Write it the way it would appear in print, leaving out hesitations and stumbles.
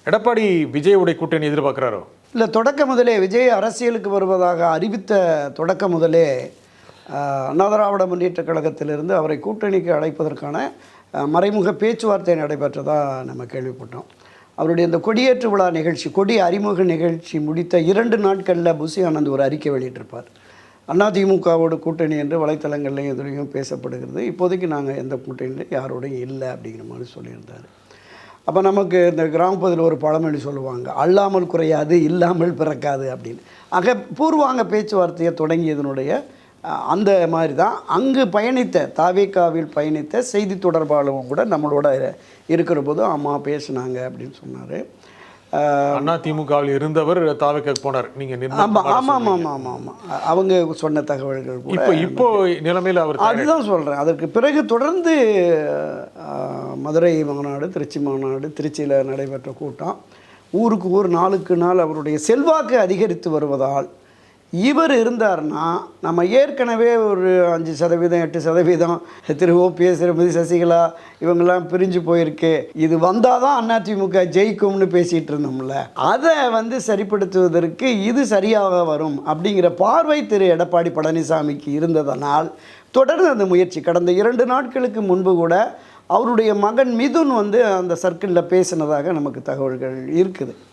எடப்பாடி விஜயோட கூட்டணி எதிர்பார்க்குறாரோ? இல்லை, தொடக்க முதலே விஜய் அரசியலுக்கு வருவதாக அறிவித்த தொடக்க முதலே அண்ணா திராவிட முன்னேற்ற கழகத்திலிருந்து அவரை கூட்டணிக்கு அழைப்பதற்கான மறைமுக பேச்சுவார்த்தை நடைபெற்றதாக நம்ம கேள்விப்பட்டோம். அவருடைய இந்த கொடியேற்று விழா நிகழ்ச்சி, கொடி அறிமுக நிகழ்ச்சி முடித்த 2 நாட்களில் புசி ஆனந்த் ஒரு அறிக்கை வெளியிட்டிருப்பார். அதிமுகவோட கூட்டணி என்று வலைத்தளங்கள்லையும் எதிரையும் பேசப்படுகிறது. இப்போதைக்கு நாங்கள் எந்த கூட்டணியிலும் யாரோடையும் இல்லை அப்படிங்கிற மாதிரி சொல்லியிருந்தார். அப்போ நமக்கு இந்த கிராமப்பகுதியில் ஒரு பழமொழி சொல்லுவாங்க, அல்லாமல் குறையாது இல்லாமல் பிறக்காது அப்படின்னு. ஆக பூர்வாங்க பேச்சுவார்த்தையை தொடங்கியதனுடைய அந்த மாதிரி தான் அங்கு பயணித்த தாவேகாவில் பயணித்த செய்தி தொடர்பாளரும் கூட நம்மளோட இருக்கிற போது அம்மா பேசினாங்க அப்படின்னு சொன்னார். அதிமுகவில் இருந்தவர் தாவேகாவுக்கு போனார். நீங்கள் ஆமாம் ஆமாம் ஆமாம் ஆமாம் ஆமாம் அவங்க சொன்ன தகவல்கள் கூட இப்போ நிலைமையில் அவர் அதுதான் சொல்கிறேன். அதற்கு பிறகு தொடர்ந்து மதுரை மாநாடு, திருச்சி மாநாடு, திருச்சியில் நடைபெற்ற கூட்டம், ஊருக்கு ஊர் நாளுக்கு நாள் அவருடைய செல்வாக்கு அதிகரித்து வருவதால் இவர் இருந்தார்னா நம்ம ஏற்கனவே ஒரு 5%, 8% திரு ஓபிஎஸ், திருமதி சசிகலா இவங்கெல்லாம் பிரிஞ்சு போயிருக்கு, இது வந்தால் தான் அதிமுக ஜெயிக்கும்னு பேசிகிட்டு இருந்தோம்ல, அதை சரிப்படுத்துவதற்கு இது சரியாக வரும் அப்படிங்கிற பார்வை திரு எடப்பாடி பழனிசாமிக்கு இருந்ததனால் தொடர்ந்து அந்த முயற்சி. கடந்த 2 நாட்களுக்கு முன்பு கூட அவருடைய மகன் மிதுன் அந்த சர்க்கிளில் பேசினதாக நமக்கு தகவல்கள் இருக்குது.